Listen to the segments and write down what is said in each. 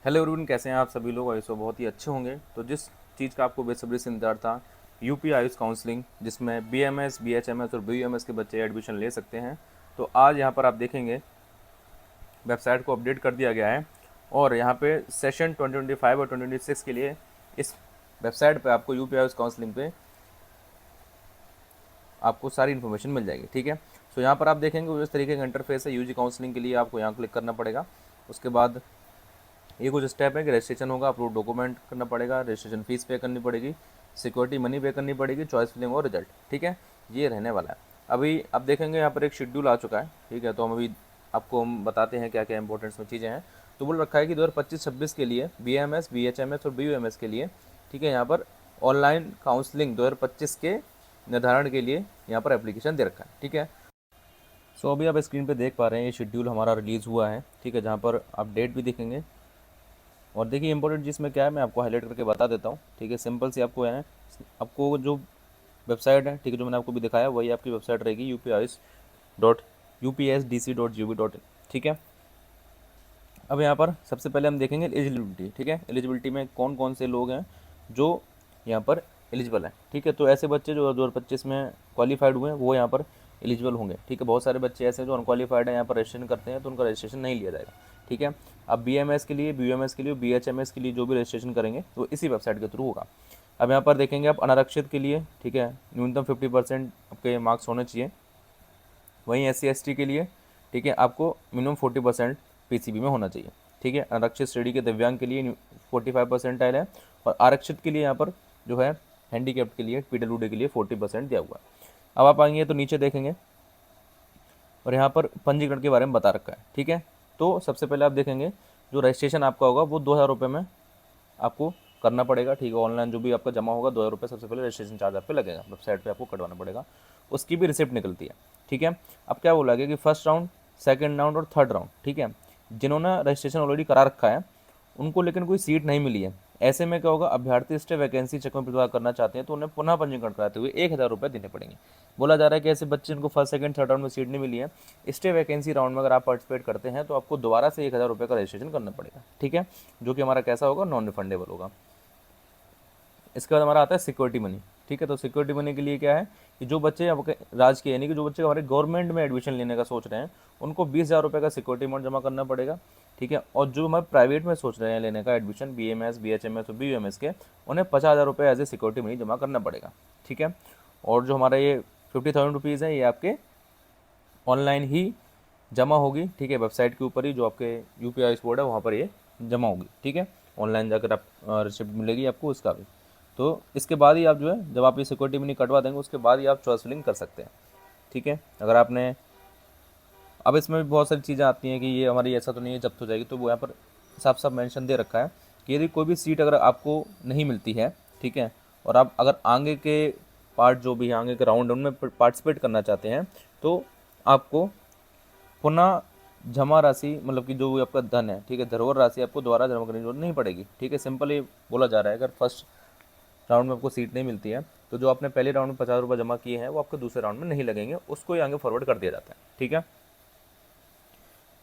Hello everyone, कैसे हैं आप सभी लोग। और इसको बहुत ही अच्छे होंगे। तो जिस चीज़ का आपको बेसब्री से इंतजार था, यूपी आयुष काउंसलिंग, जिसमें बीएमएस, बीएचएमएस और बीयूएमएस के बच्चे एडमिशन ले सकते हैं। तो आज यहाँ पर आप देखेंगे वेबसाइट को अपडेट कर दिया गया है और यहाँ पे सेशन 2025 और 2026 के लिए इस वेबसाइट पे आपको यूपी आयुष काउंसलिंग पे आपको सारी इन्फॉर्मेशन मिल जाएगी। ठीक है, तो यहाँ पर आप देखेंगे जिस तरीके का इंटरफेस है यूजी काउंसलिंग के लिए, आपको यहाँ क्लिक करना पड़ेगा। उसके बाद ये कुछ स्टेप है कि रजिस्ट्रेशन होगा, अपलोड डॉक्यूमेंट करना पड़ेगा, रजिस्ट्रेशन फीस पे करनी पड़ेगी, सिक्योरिटी मनी पे करनी पड़ेगी, चॉइस फिलिंग और रिजल्ट। ठीक है, ये रहने वाला है। अभी आप देखेंगे यहाँ पर एक शेड्यूल आ चुका है। ठीक है, तो हम अभी आपको हम बताते हैं क्या क्या इंपॉर्टेंट्स में चीज़ें हैं। तो बोल रखा है कि 2025-26 के लिए BMS, BHMS और BUMS के लिए, ठीक है, यहाँ पर ऑनलाइन काउंसलिंग 2025 के निर्धारण के लिए यहाँ पर एप्लीकेशन दे रखा है। ठीक है, सो अभी आप स्क्रीन पे देख पा रहे हैं ये शेड्यूल हमारा रिलीज़ हुआ है। ठीक है, जहाँ पर आप डेट भी देखेंगे। और देखिए इंपॉर्टेंट चीज़ में क्या है, मैं आपको हाईलाइट करके बता देता हूँ। ठीक है, सिंपल सी आपको है, आपको जो वेबसाइट है, ठीक है, जो मैंने आपको भी दिखाया वही आपकी वेबसाइट रहेगी, upis.upsdc.gov.in। ठीक है, अब यहाँ पर सबसे पहले हम देखेंगे एलिजिबिलिटी। ठीक है, एलिजिबिलिटी में कौन कौन से लोग हैं जो यहाँ पर एलिजिबल हैं। ठीक है, तो ऐसे बच्चे जो 2025 में क्वालिफाइड हुए हैं वो यहाँ पर एलिजिबल होंगे। ठीक है, बहुत सारे बच्चे ऐसे हैं जो अनक्वालिफाइड हैं, यहाँ पर रजिस्ट्रेशन करते हैं तो उनका रजिस्ट्रेशन नहीं लिया जाएगा। ठीक है, अब BMS के लिए, BUMS के लिए, BHMS के लिए जो भी रजिस्ट्रेशन करेंगे वो इसी वेबसाइट के थ्रू होगा। अब यहाँ पर देखेंगे आप अनारक्षित के लिए, ठीक है, न्यूनतम 50% आपके मार्क्स होने चाहिए। वहीं SC ST के लिए, ठीक है, आपको मिनिमम 40% PCB में होना चाहिए। ठीक है, आरक्षित श्रेणी के दिव्यांग के लिए 45% है और आरक्षित के लिए यहाँ पर जो है हैंडीकैप्ड के लिए, PWD के लिए 40% दिया हुआ है। अब आप आएंगे तो नीचे देखेंगे और यहाँ पर पंजीकरण के बारे में बता रखा है। ठीक है, तो सबसे पहले आप देखेंगे जो रजिस्ट्रेशन आपका होगा वो 2,000 रुपये में आपको करना पड़ेगा। ठीक है, ऑनलाइन जो भी आपका जमा होगा 2,000 रुपये सबसे पहले रजिस्ट्रेशन चार्ज आप पे लगेगा, वेबसाइट पे आपको कटवाना पड़ेगा, उसकी भी रिसिप्ट निकलती है। ठीक है, अब क्या बोला गया कि फर्स्ट राउंड, सेकंड राउंड और थर्ड राउंड, ठीक है, जिन्होंने रजिस्ट्रेशन ऑलरेडी करा रखा है उनको लेकिन कोई सीट नहीं मिली है, ऐसे में क्या होगा, अभ्यर्थी स्टे वैकेंसी चेक में प्रतिभाग करना चाहते हैं तो उन्हें पुनः पंजीकरण कराते हुए 1,000 रुपये देने पड़ेंगे। बोला जा रहा है कि ऐसे बच्चे जिनको फर्स्ट सेकंड थर्ड राउंड में सीट नहीं मिली है, स्टे वैकेंसी राउंड में अगर आप पार्टिसिपेट करते हैं तो आपको दोबारा से 1,000 रुपये का रजिस्ट्रेशन करना पड़ेगा। ठीक है, जो कि हमारा कैसा होगा, नॉन रिफंडेबल होगा। इसके बाद हमारा आता है सिक्योरिटी मनी। ठीक है, तो सिक्योरिटी मनी के लिए क्या है कि जो बच्चे आपके राज्य के, यानी कि जो बच्चे हमारे गवर्नमेंट में एडमिशन लेने का सोच रहे हैं उनको 20,000 रुपये का सिक्योरिटी अमाउंट जमा करना पड़ेगा। ठीक है, और जो हमारे प्राइवेट में सोच रहे हैं लेने का एडमिशन, BMS, BHMS और BUMS के, उन्हें 50,000 रुपये एज ए सिक्योरिटी मनी जमा करना पड़ेगा। ठीक है, और जो हमारा ये 50,000 रुपीज़ है ये आपके ऑनलाइन ही जमा होगी। ठीक है, वेबसाइट के ऊपर ही जो आपके UPI बोर्ड है वहाँ पर ये जमा होगी। ठीक है, ऑनलाइन जाकर आप रिसिप्ट मिलेगी आपको उसका भी। तो इसके बाद ही आप जो है, जब आप ये सिक्योरिटी मनी कटवा देंगे उसके बाद ही आप चॉइस फिलिंग कर सकते हैं। ठीक है, अगर आपने, अब इसमें भी बहुत सारी चीज़ें आती हैं कि ये हमारी ऐसा तो नहीं है जब्त हो जाएगी, तो वो यहाँ पर साफ साफ मेंशन दे रखा है कि यदि कोई भी सीट अगर आपको नहीं मिलती है, ठीक है, और आप अगर आगे के पार्ट जो भी है, आगे के राउंड उनमें पार्टिसिपेट करना चाहते हैं तो आपको पुनः जमा राशि, मतलब कि जो भी आपका धन है, ठीक है, धरोहर राशि आपको दोबारा जमा करने की जरूरत नहीं पड़ेगी। ठीक है, सिंपल ये बोला जा रहा है, अगर फर्स्ट राउंड में आपको सीट नहीं मिलती है तो जो आपने पहले राउंड में 50 रुपये जमा किए हैं वो आपके दूसरे राउंड में नहीं लगेंगे, उसको ही आगे फॉरवर्ड कर दिया जाता है। ठीक है,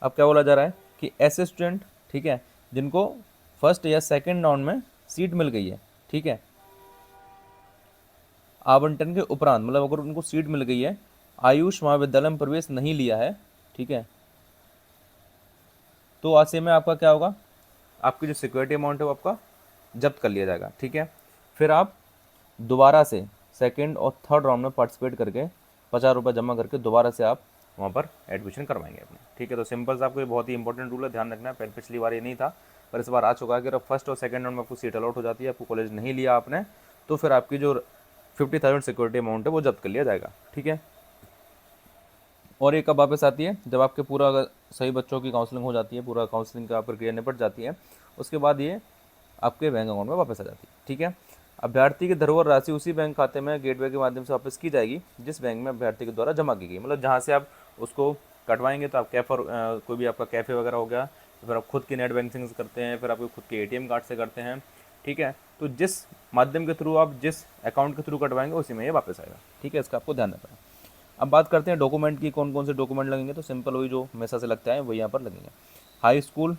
अब क्या बोला जा रहा है कि ऐसे स्टूडेंट, ठीक है, जिनको फर्स्ट या सेकंड राउंड में सीट मिल गई है, ठीक है, आवंटन के उपरांत, मतलब अगर उनको सीट मिल गई है, आयुष महाविद्यालय में प्रवेश नहीं लिया है, ठीक है, तो ऐसे में आपका क्या होगा, आपकी जो सिक्योरिटी अमाउंट है वो आपका जब्त कर लिया जाएगा। ठीक है, फिर आप दोबारा से सेकंड और थर्ड राउंड में पार्टिसिपेट करके 50 रुपये जमा करके दोबारा से आप वहाँ पर एडमिशन करवाएंगे अपने। ठीक है, तो सिंपल सा आपको ये बहुत ही इंपॉर्टेंट रूल है, ध्यान रखना है। पहले पिछली बार ये नहीं था पर इस बार आ चुका है कि अगर फर्स्ट और सेकंड राउंड में आपको सीट अलॉट हो जाती है, आपको कॉलेज नहीं लिया आपने, तो फिर आपकी जो 50,000 सिक्योरिटी अमाउंट है वो जब्त कर लिया जाएगा। ठीक है, और ये कब वापस आती है, जब आपके पूरा अगर सही बच्चों की काउंसलिंग हो जाती है, पूरा काउंसलिंग का प्रक्रिया निपट जाती है, उसके बाद ये आपके बैंक अकाउंट में वापस आ जाती है। ठीक है, अभ्यर्थी की धरोहर राशि उसी बैंक खाते में गेटवे के माध्यम से वापस की जाएगी जिस बैंक में अभ्यर्थी के द्वारा जमा की गई, मतलब जहाँ से आप उसको कटवाएंगे। तो आप कैफर, कोई भी आपका कैफ़े वगैरह हो गया, तो फिर आप खुद की नेट बैंकिंग से करते हैं, फिर आपके खुद के ATM कार्ड से करते हैं। ठीक है, तो जिस माध्यम के थ्रू आप जिस अकाउंट के थ्रू कटवाएंगे उसी में ये वापस आएगा। ठीक है, इसका आपको ध्यान रखना है। अब बात करते हैं डॉक्यूमेंट की, कौन कौन से डोक्यूमेंट लगेंगे, तो सिंपल वही जो हमेशा से लगता है वही यहाँ पर लगेंगे। हाई स्कूल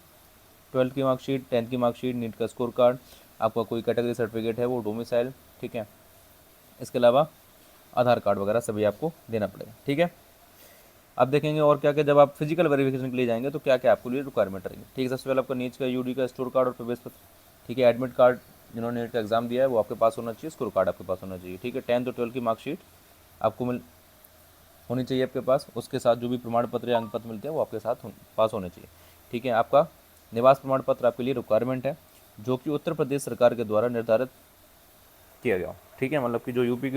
ट्वेल्थ की मार्कशीट, 10th की मार्कशीट, नीट का स्कोर कार्ड, आपका कोई कैटेगरी सर्टिफिकेट है वो, डोमिसाइल, ठीक है। इसके अलावा आधार कार्ड वगैरह सभी आपको देना पड़ेगा, ठीक है। अब देखेंगे और क्या क्या, जब आप फिजिकल वेरिफिकेशन के लिए जाएंगे तो क्या क्या आपके लिए रिक्वायरमेंट रहेगी, ठीक है। सबसे पहले आपका नीट का यूडी का स्टोर कार्ड और प्रवेश पत्र, ठीक है। एडमिट कार्ड जिन्होंने नीट का एग्जाम दिया है वो आपके पास होना चाहिए, स्कोर कार्ड आपके पास होना चाहिए, ठीक है। 10th और 12th की मार्कशीट आपको होनी चाहिए आपके पास, उसके साथ जो भी प्रमाण पत्र या अंक पत्र मिलते हैं वो आपके साथ पास होने चाहिए, ठीक है। आपका निवास प्रमाण पत्र आपके लिए रिक्वायरमेंट है, जो कि उत्तर प्रदेश सरकार के द्वारा निर्धारित किया गया, ठीक है। मतलब कि जो यूपी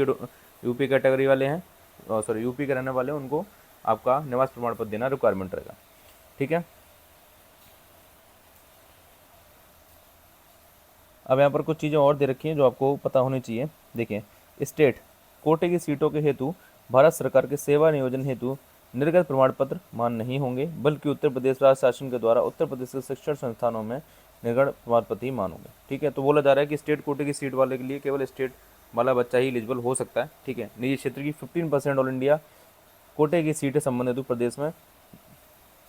कैटेगरी वाले हैं, सॉरी यूपी के रहने वाले हैं, उनको आपका निवास प्रमाण पत्र देना रिक्वायरमेंट रहेगा, ठीक है। अब यहाँ पर कुछ चीज़ें और दे रखी हैं जो आपको पता होनी चाहिए। देखिए, स्टेट कोटे की सीटों के हेतु भारत सरकार के सेवा नियोजन हेतु निर्गत प्रमाण पत्र मान नहीं होंगे, बल्कि उत्तर प्रदेश राज्य शासन के द्वारा उत्तर प्रदेश के शिक्षण संस्थानों में निर्गत प्रमाण पत्र ही मान होंगे, ठीक है। तो बोला जा रहा है कि स्टेट कोटे की सीट वाले के लिए केवल स्टेट वाला बच्चा ही एलिजिबल हो सकता है, ठीक है। निजी क्षेत्र की 15% ऑल इंडिया कोटे की सीटें संबंधित उत्तर प्रदेश में,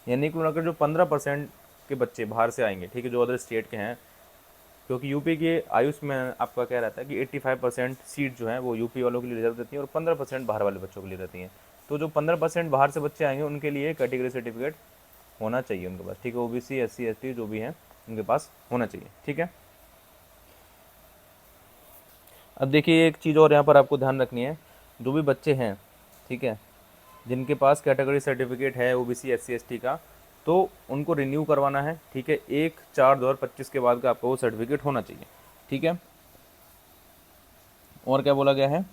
यानी कि अगर जो 15% के बच्चे बाहर से आएंगे, ठीक है, जो अदर स्टेट के हैं, क्योंकि यूपी के आयुष में आपका क्या रहता है कि 85% सीट जो है वो यूपी वालों के लिए रिजर्व रहती है और 15% बाहर वाले बच्चों के लिए रहती हैं। तो जो 15% बाहर से बच्चे आएंगे उनके लिए कैटेगरी सर्टिफिकेट होना चाहिए उनके पास, ठीक है। ओबीसी, एससी, एसटी जो भी हैं उनके पास होना चाहिए, ठीक है। अब देखिए एक चीज़ और यहाँ पर आपको ध्यान रखनी है, जो भी बच्चे हैं, ठीक है, जिनके पास कैटेगरी सर्टिफिकेट है ओबीसी, एससी, एसटी का, तो उनको रिन्यू करवाना है, ठीक है। 1/4/2025 के बाद का आपको वो सर्टिफिकेट होना चाहिए, ठीक है। और क्या बोला गया है,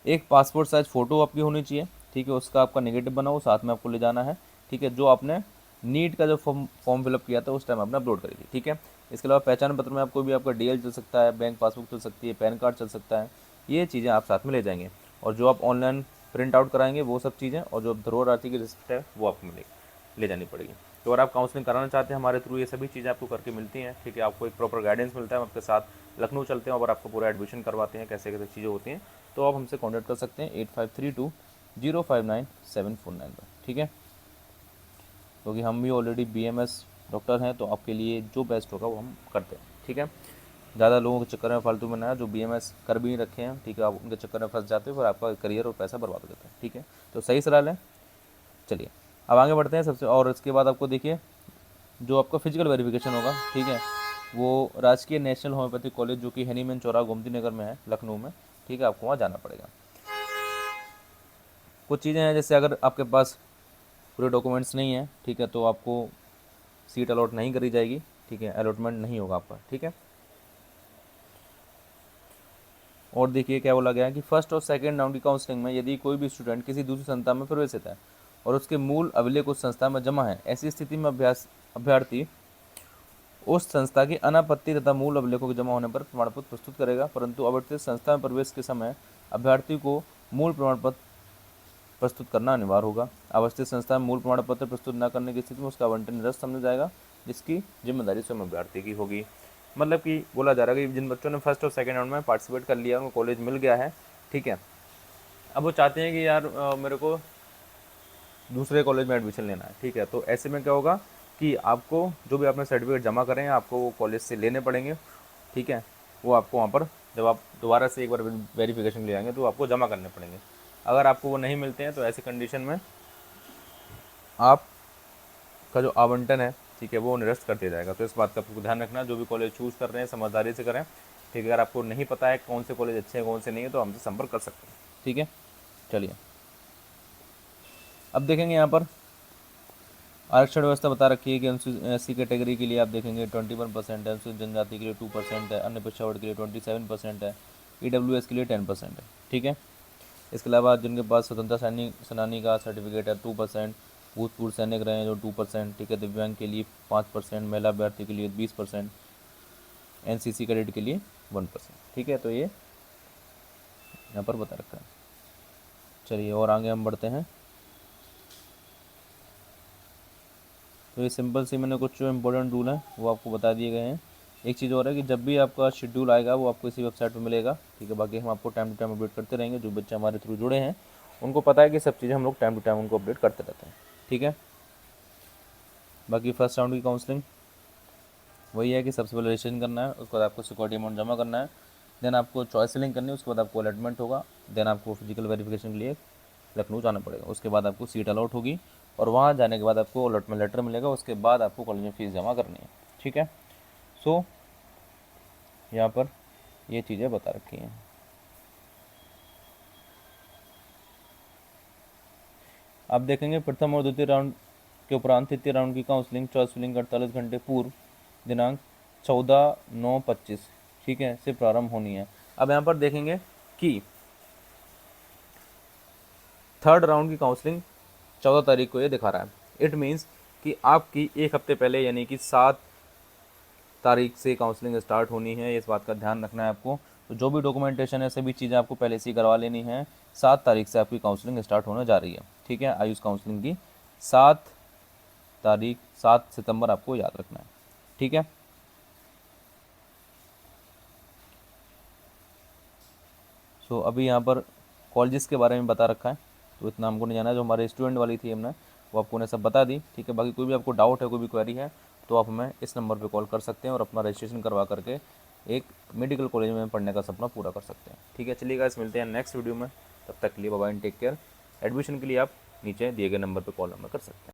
एक पासपोर्ट साइज फ़ोटो आपकी होनी चाहिए, ठीक है, उसका आपका नेगेटिव बनाओ, साथ में आपको ले जाना है, ठीक है, जो आपने नीट का जो फॉर्म फिलअप किया था उस टाइम आपने अपलोड करी थी, ठीक है। इसके अलावा पहचान पत्र में आपको भी आपका डीएल चल सकता है, बैंक पासबुक चल सकती है, पैन कार्ड चल सकता है, ये चीज़ें आप साथ में ले जाएंगे। और जो आप ऑनलाइन प्रिंट आउट कराएंगे वो सब चीज़ें, और जो धरोहर राशि की रिसिप्ट है वो आपको मिलेगी, ले जानी पड़ेगी। तो अगर आप काउंसलिंग कराना चाहते हैं हमारे थ्रू, ये सभी चीज़ें आपको करके मिलती हैं, ठीक है। आपको एक प्रॉपर गाइडेंस मिलता है, हम आपके साथ लखनऊ चलते हैं और आपको पूरा एडमिशन करवाते हैं, कैसे कैसे चीज़ें होती हैं। तो आप हमसे कॉन्टैक्ट कर सकते हैं 8532059749 पर, ठीक है। क्योंकि हम भी ऑलरेडी बीएमएस डॉक्टर हैं, तो आपके लिए जो बेस्ट होगा वो हम करते हैं, ठीक है। ज़्यादा लोगों के चक्कर में फालतू में ना, जो बीएमएस कर भी नहीं रखे हैं, ठीक है, आप उनके चक्कर में फंस जाते हो, फिर आपका करियर और पैसा बर्बाद हो जाता है, ठीक है। तो सही सलाह लें। चलिए अब आगे बढ़ते हैं सबसे, और इसके बाद आपको देखिए जो आपका फिजिकल वेरिफिकेशन होगा, ठीक है, वो राजकीय नेशनल होम्योपैथिक कॉलेज जो कि हनीमैन चौराहा गोमती नगर में है, लखनऊ में, ठीक है, आपको वहाँ जाना पड़ेगा। कुछ चीज़ें हैं, जैसे अगर आपके पास पूरे डॉक्यूमेंट्स नहीं हैं, ठीक है, तो आपको सीट अलॉट नहीं करी जाएगी, ठीक है, अलॉटमेंट नहीं होगा आपका, ठीक है। और देखिए क्या बोला गया है कि फर्स्ट और सेकंड राउंड की काउंसलिंग में यदि कोई भी स्टूडेंट किसी दूसरी संस्था में प्रवेशित है और उसके मूल अभिलेख उस संस्था में जमा है, ऐसी स्थिति में अभ्यर्थी उस संस्था की अनापत्ति तथा मूल अभिलेखों के जमा होने पर प्रमाण पत्र प्रस्तुत करेगा, परंतु अवर्तित संस्था में प्रवेश के समय अभ्यर्थी को मूल प्रमाण पत्र प्रस्तुत करना अनिवार्य होगा। अवस्थित संस्था में मूल प्रमाण पत्र प्रस्तुत न करने की स्थिति में उसका आवंटन निरस्त समझा जाएगा, जिसकी जिम्मेदारी स्वयं अभ्यर्थी की होगी। मतलब कि बोला जा रहा है कि जिन बच्चों ने फर्स्ट और सेकंड राउंड में पार्टिसिपेट कर लिया, उनको कॉलेज मिल गया है, ठीक है, अब वो चाहते हैं कि यार मेरे को दूसरे कॉलेज में एडमिशन लेना है, ठीक है, तो ऐसे में क्या होगा कि आपको जो भी आपने सर्टिफिकेट जमा करें आपको वो कॉलेज से लेने पड़ेंगे, ठीक है। वो आपको वहाँ पर जब आप दोबारा से एक बार वेरिफिकेशन ले आएंगे तो आपको जमा करने पड़ेंगे। अगर आपको वो नहीं मिलते हैं तो ऐसी कंडीशन में आपका जो आवंटन है, ठीक है, वो निरस्त कर दिया जाएगा। तो इस बात का आपको ध्यान रखना, जो भी कॉलेज चूज़ कर रहे हैं समझदारी से करें, ठीक है। अगर आपको नहीं पता है कौन से कॉलेज अच्छे हैं कौन से नहीं है तो हमसे संपर्क कर सकते हैं, ठीक है। चलिए अब देखेंगे यहाँ पर आरक्षण व्यवस्था बता रखी है कि एससी कैटेगरी के लिए आप देखेंगे 21% है, अनुसूचित जनजाति के लिए 2% है, अन्य पिछड़ा वर्ग के लिए 27% है, ईडब्ल्यूएस के लिए 10% है, ठीक है। इसके अलावा जिनके पास स्वतंत्रता सेनानी का सर्टिफिकेट है 2%, भूतपूर्व सैनिक रहे हैं जो 2%, ठीक है, दिव्यांग के लिए 5%, महिला अभ्यर्थी के लिए 20%, एनसीसी कैडेट के लिए 1%, ठीक है। तो ये यहाँ पर बता रखा है। चलिए और आगे हम बढ़ते हैं। तो ये सिंपल सी मैंने कुछ जो इम्पोर्टेंट रूल हैं वो आपको बता दिए गए हैं। एक चीज़ और है कि जब भी आपका शेड्यूल आएगा वो आपको इसी वेबसाइट पर मिलेगा, ठीक है। बाकी हम आपको टाइम टू टाइम अपडेट करते रहेंगे, जो बच्चे हमारे थ्रू जुड़े हैं उनको पता है कि सब चीज़ें हम लोग टाइम टू टाइम उनको अपडेट करते रहते हैं, ठीक है। बाकी फर्स्ट राउंड की काउंसलिंग वही है कि सबसे पहले रजिस्ट्रेशन करना है, उसके बाद आपको सिक्योरिटी अमाउंट जमा करना है, देन आपको चॉइस फिलिंग करनी है, उसके बाद आपको अलॉटमेंट होगा, देन आपको फिजिकल वेरिफिकेशन के लिए लखनऊ जाना पड़ेगा, उसके बाद आपको सीट अलॉट होगी और वहाँ जाने के बाद आपको अलॉटमेंट लेटर मिलेगा, उसके बाद आपको कॉलेज में फ़ीस जमा करनी है। ठीक है, सो यहाँ पर ये चीज़ें बता रखी हैं। आप देखेंगे प्रथम और द्वितीय राउंड के उपरांत तृतीय राउंड की काउंसलिंग चॉइस फिलिंग 48 घंटे पूर्व दिनांक 14/9/25 ठीक है से प्रारंभ होनी है। अब यहाँ पर देखेंगे कि थर्ड राउंड की काउंसलिंग 14 तारीख को ये दिखा रहा है। इट मीन्स कि आपकी एक हफ्ते पहले यानी कि 7 तारीख से काउंसलिंग स्टार्ट होनी है, इस बात का ध्यान रखना है आपको। तो जो भी डॉक्यूमेंटेशन है सभी चीज़ें आपको पहले से ही करवा लेनी है। 7 तारीख से आपकी काउंसलिंग स्टार्ट होने जा रही है। ठीक है, आयुष काउंसलिंग की 7 तारीख 7 सितंबर आपको याद रखना है। ठीक है, सो अभी यहाँ पर कॉलेजेस के बारे में बता रखा है, तो इतना हमको नहीं जाना है। जो हमारे स्टूडेंट वाली थी हमने वो आपको ने सब बता दी। ठीक है, बाकी कोई भी आपको डाउट है, कोई भी क्वेरी है तो आप हमें इस नंबर पे कॉल कर सकते हैं और अपना रजिस्ट्रेशन करवा करके एक मेडिकल कॉलेज में पढ़ने का सपना पूरा कर सकते हैं। ठीक है, चलिए गाइस, मिलते हैं नेक्स्ट वीडियो में। तब तक के लिए bye bye, take care. Admission के लिए आप नीचे दिए गए नंबर पर कॉल हमें कर सकते हैं।